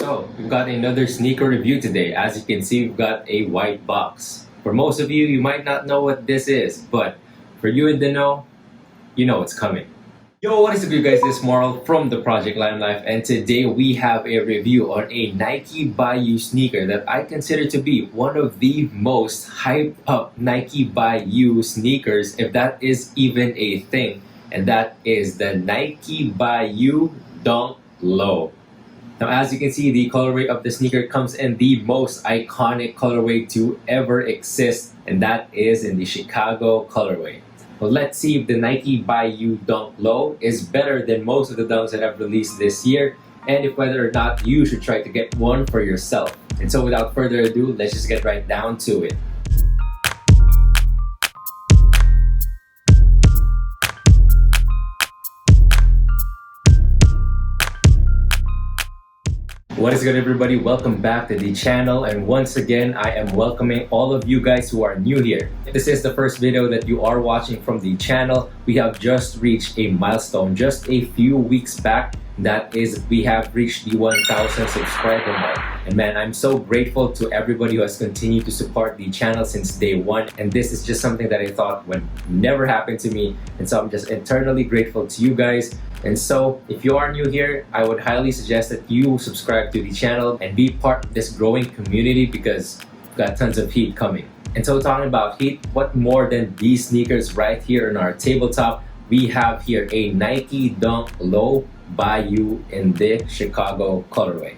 So, we've got another sneaker review today. As you can see, we've got a white box. For most of you, you might not know what this is, but for you in the know, you know it's coming. Yo, what is up you guys? This is Marl from the Project Lime Life, and today we have a review on a Nike Bayou sneaker that I consider to be one of the most hyped up Nike Bayou sneakers, if that is even a thing, and that is the Nike Bayou Dunk Low. Now, as you can see, the colorway of the sneaker comes in the most iconic colorway to ever exist, and that is in the Chicago colorway. Well, let's see if the Nike Bayou Dunk Low is better than most of the dunks that I've released this year, and if whether or not you should try to get one for yourself. And so without further ado, let's just get right down to it. What is good, everybody? Welcome back to the channel, and once again I am welcoming all of you guys who are new here. If this is the first video that you are watching from the channel, we have just reached a milestone just a few weeks back. That is, we have reached the 1,000 subscriber mark, and man, I'm so grateful to everybody who has continued to support the channel since day one. And this is just something that I thought would never happen to me, and so I'm just eternally grateful to you guys. And so, if you are new here, I would highly suggest that you subscribe to the channel and be part of this growing community, because we've got tons of heat coming. And so, talking about heat, what more than these sneakers right here on our tabletop? We have here a Nike Dunk Low Bayou in the Chicago colorway.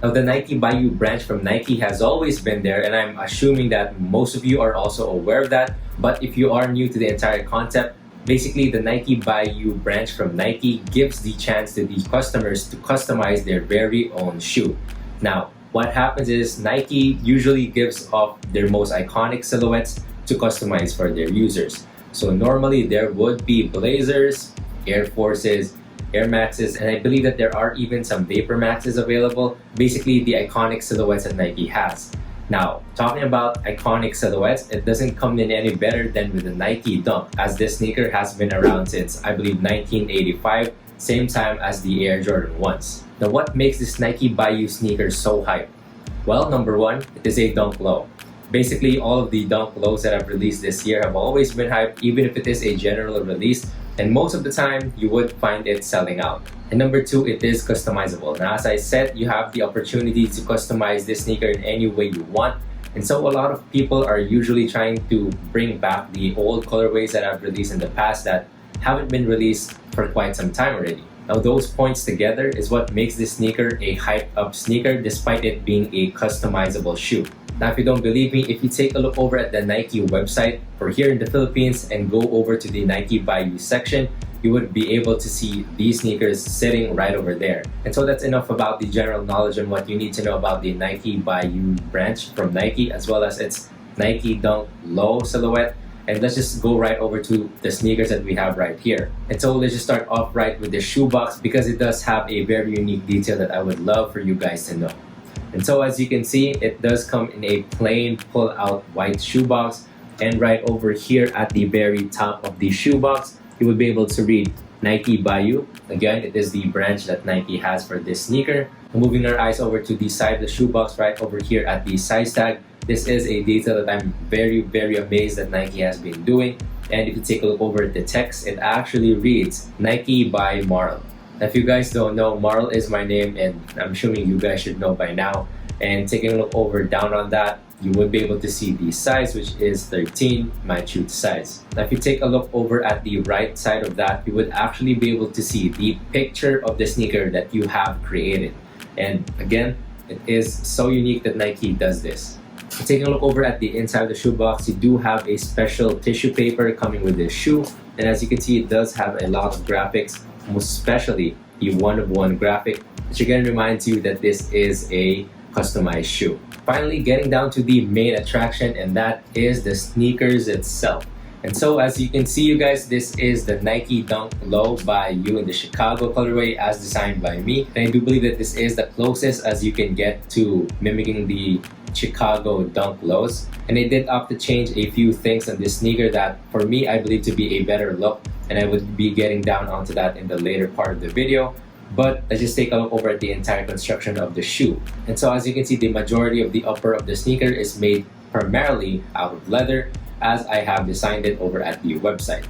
Now, the Nike Bayou branch from Nike has always been there, and I'm assuming that most of you are also aware of that. But if you are new to the entire concept, basically, the Nike Bayou branch from Nike gives the chance to the customers to customize their very own shoe. Now, what happens is Nike usually gives off their most iconic silhouettes to customize for their users. So normally there would be Blazers, Air Forces, Air Maxes, and I believe that there are even some Vapor Maxes available. Basically, the iconic silhouettes that Nike has. Now, talking about iconic silhouettes, it doesn't come in any better than with the Nike Dunk, as this sneaker has been around since, I believe, 1985, same time as the Air Jordan 1s. Now, what makes this Nike Bayou sneaker so hype? Well, number one, it is a Dunk Low. Basically, all of the Dunk Lows that I've released this year have always been hyped, even if it is a general release, and most of the time, you would find it selling out. And number two, it is customizable. Now, as I said, you have the opportunity to customize this sneaker in any way you want. And so a lot of people are usually trying to bring back the old colorways that I've released in the past that haven't been released for quite some time already. Now, those points together is what makes this sneaker a hyped up sneaker, despite it being a customizable shoe. Now, if you don't believe me, if you take a look over at the Nike website for here in the Philippines and go over to the Nike Bayou section, you would be able to see these sneakers sitting right over there. And so that's enough about the general knowledge on what you need to know about the Nike Bayou branch from Nike, as well as its Nike Dunk Low silhouette. And let's just go right over to the sneakers that we have right here. And so let's just start off right with the shoebox, because it does have a very unique detail that I would love for you guys to know. And so as you can see, it does come in a plain pull-out white shoebox. And right over here at the very top of the shoebox, you will be able to read Nike Bayou. Again, it is the branch that Nike has for this sneaker. And moving our eyes over to the side of the shoebox, right over here at the size tag, this is a detail that I'm very, very amazed that Nike has been doing. And if you take a look over at the text, it actually reads Nike by Marl. Now, if you guys don't know, Marl is my name, and I'm assuming you guys should know by now. And taking a look over down on that, you would be able to see the size, which is 13, my true size. Now, if you take a look over at the right side of that, you would actually be able to see the picture of the sneaker that you have created. And again, it is so unique that Nike does this. Taking a look over at the inside of the shoebox, you do have a special tissue paper coming with this shoe. And as you can see, it does have a lot of graphics, most especially the one-of-one graphic, which again reminds you that this is a customized shoe. Finally, getting down to the main attraction, and that is the sneakers itself. And so as you can see, you guys, this is the Nike Dunk Low Bayou in the Chicago colorway as designed by me. And I do believe that this is the closest as you can get to mimicking the Chicago Dunk Lows. And they did opt to change a few things on this sneaker that for me I believe to be a better look, and I would be getting down onto that in the later part of the video. But let's just take a look over at the entire construction of the shoe. And so as you can see, the majority of the upper of the sneaker is made primarily out of leather, as I have designed it over at the website.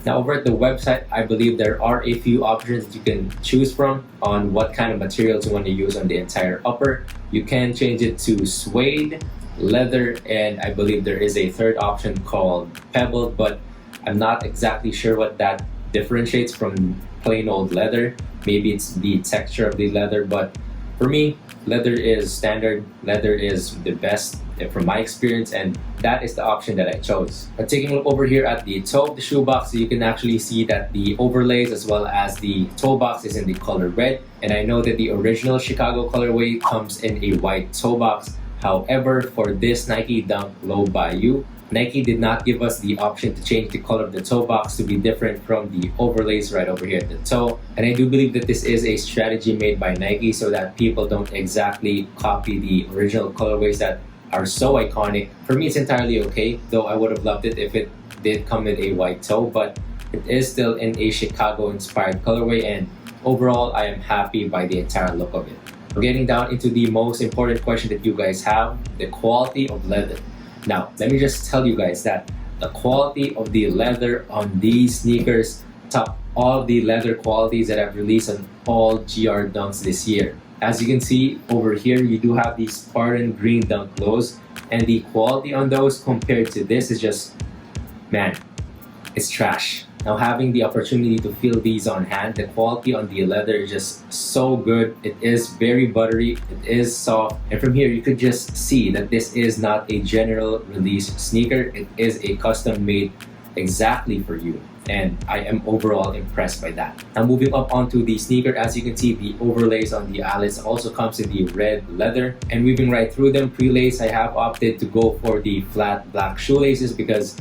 Now over at the website, I believe there are a few options that you can choose from on what kind of materials you want to use on the entire upper. You can change it to suede, leather, and I believe there is a third option called pebbled, but I'm not exactly sure what that differentiates from plain old leather. Maybe it's the texture of the leather, but for me, leather is standard. Leather is the best from my experience, and that is the option that I chose. But taking a look over here at the toe of the shoe box, you can actually see that the overlays as well as the toe box is in the color red. And I know that the original Chicago colorway comes in a white toe box. However, for this Nike Dunk Low Bayou, Nike did not give us the option to change the color of the toe box to be different from the overlays right over here at the toe. And I do believe that this is a strategy made by Nike so that people don't exactly copy the original colorways that are so iconic. For me, it's entirely okay, though I would have loved it if it did come with a white toe, but it is still in a Chicago-inspired colorway, and overall, I am happy by the entire look of it. We're getting down into the most important question that you guys have, the quality of leather. Now, let me just tell you guys that the quality of the leather on these sneakers top all the leather qualities that I've released on all GR Dunks this year. As you can see over here, you do have these Spartan green Dunk Lows, and the quality on those compared to this is just, man, it's trash. Now having the opportunity to feel these on hand, the quality on the leather is just so good. It is very buttery, it is soft, and from here you could just see that this is not a general release sneaker. It is a custom made exactly for you, and I am overall impressed by that. Now moving up onto the sneaker, as you can see, the overlays on the eyelets also comes in the red leather, and weaving right through them, pre-lace, I have opted to go for the flat black shoelaces because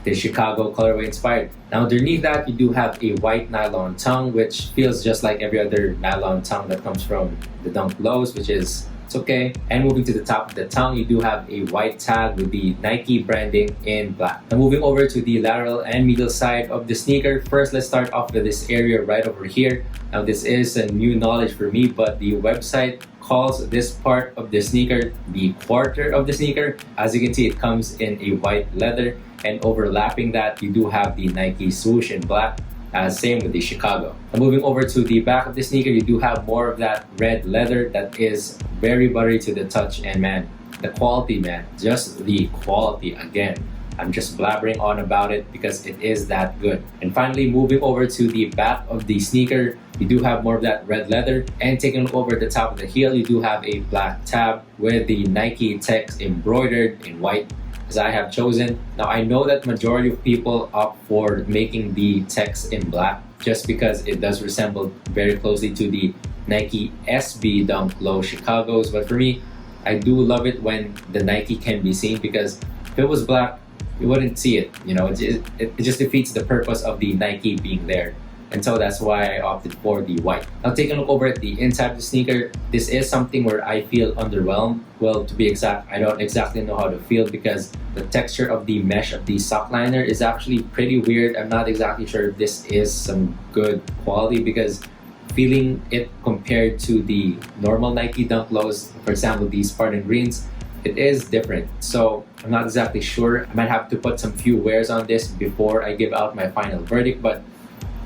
the Chicago colorway inspired. Now underneath that, you do have a white nylon tongue, which feels just like every other nylon tongue that comes from the Dunk Lows, which is, it's okay. And moving to the top of the tongue, you do have a white tag with the Nike branding in black. Now moving over to the lateral and middle side of the sneaker, first let's start off with this area right over here. Now this is a new knowledge for me, but the website calls this part of the sneaker the quarter of the sneaker. As you can see, it comes in a white leather, and overlapping that, you do have the Nike swoosh in black, same with the Chicago. And moving over to the back of the sneaker, you do have more of that red leather that is very buttery to the touch, and man, the quality, man, just the quality again. I'm just blabbering on about it because it is that good. And finally, moving over to the back of the sneaker, you do have more of that red leather, and taking over the top of the heel, you do have a black tab with the Nike text embroidered in white, as I have chosen. Now I know that majority of people opt for making the text in black just because it does resemble very closely to the Nike SB Dunk Low Chicago's, but for me, I do love it when the Nike can be seen, because if it was black, you wouldn't see it. You know, it just defeats the purpose of the Nike being there. And so that's why I opted for the white. Now taking a look over at the inside of the sneaker, this is something where I feel underwhelmed. Well, to be exact, I don't exactly know how to feel because the texture of the mesh of the sock liner is actually pretty weird. I'm not exactly sure if this is some good quality, because feeling it compared to the normal Nike Dunk Lows, for example, these Spartan Greens, it is different. So I'm not exactly sure. I might have to put some few wears on this before I give out my final verdict, but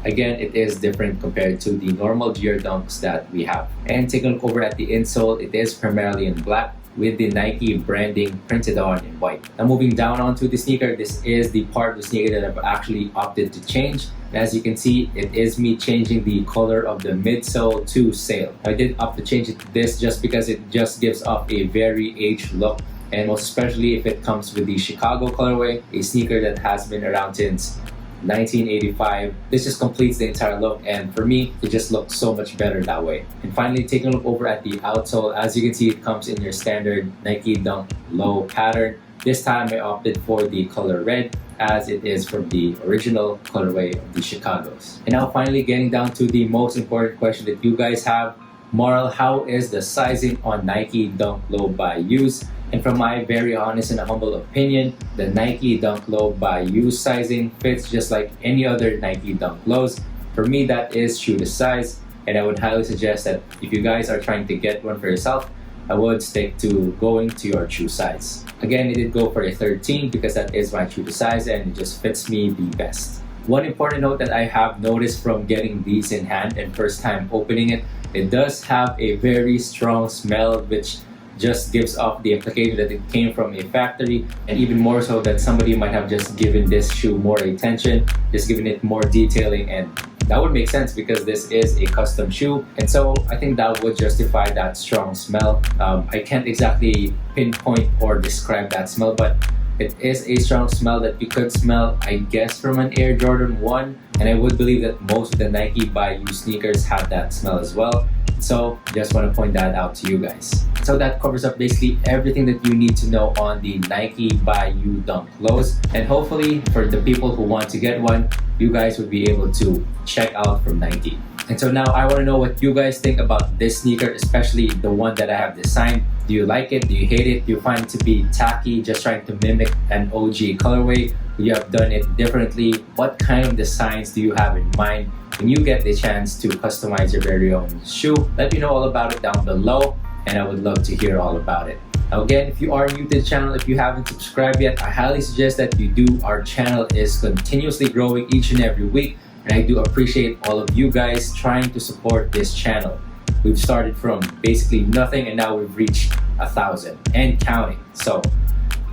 again, it is different compared to the normal GR Dunks that we have. And taking a look over at the insole, it is primarily in black with the Nike branding printed on in white. Now moving down onto the sneaker, this is the part of the sneaker that I've actually opted to change. And as you can see, it is me changing the color of the midsole to sail. I did opt to change it to this just because it just gives off a very aged look, and most especially if it comes with the Chicago colorway, a sneaker that has been around since 1985. This just completes the entire look, and for me, it just looks so much better that way. And finally, taking a look over at the outsole, as you can see, it comes in your standard Nike Dunk Low pattern. This time I opted for the color red, as it is from the original colorway of the Chicago's. And now finally, getting down to the most important question that you guys have. Marl, how is the sizing on Nike Dunk Low Bayous? And from my very honest and humble opinion, the Nike Dunk Low Bayou sizing fits just like any other Nike Dunk Lows. For me, that is shoe to size. And I would highly suggest that if you guys are trying to get one for yourself, I would stick to going to your true size. Again, I did go for a 13 because that is my true size and it just fits me the best. One important note that I have noticed from getting these in hand and first time opening it, it does have a very strong smell which just gives off the implication that it came from a factory, and even more so that somebody might have just given this shoe more attention, just given it more detailing, and that would make sense because this is a custom shoe, and so I think that would justify that strong smell. I can't exactly pinpoint or describe that smell, but it is a strong smell that you could smell, I guess, from an Air Jordan 1, and I would believe that most of the Nike by You sneakers have that smell as well. So just want to point that out to you guys. So that covers up basically everything that you need to know on the Nike by You Dunk Lows, and hopefully for the people who want to get one, you guys would be able to check out from Nike. And so now I want to know what you guys think about this sneaker, especially the one that I have designed. Do you like it? Do you hate it? Do you find it to be tacky, just trying to mimic an OG colorway? Would you have done it differently? What kind of designs do you have in mind when you get the chance to customize your very own shoe? Let me know all about it down below, and I would love to hear all about it. Now again, if you are new to the channel, if you haven't subscribed yet, I highly suggest that you do. Our channel is continuously growing each and every week, and I do appreciate all of you guys trying to support this channel. We've started from basically nothing and now we've reached 1,000 and counting. So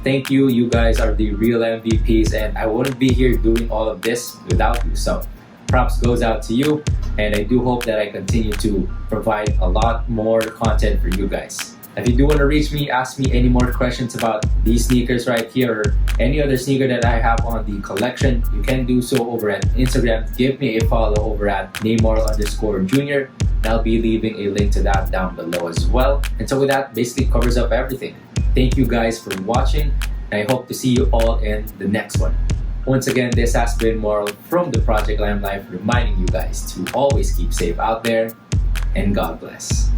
thank you. You guys are the real MVPs, and I wouldn't be here doing all of this without you. So props goes out to you, and I do hope that I continue to provide a lot more content for you guys. If you do want to reach me, ask me any more questions about these sneakers right here or any other sneaker that I have on the collection, you can do so over at Instagram. Give me a follow over at Neymar_Jr. And I'll be leaving a link to that down below as well. And so with that, basically covers up everything. Thank you guys for watching, and I hope to see you all in the next one. Once again, this has been Moral from the Project Lamb Life, reminding you guys to always keep safe out there, and God bless.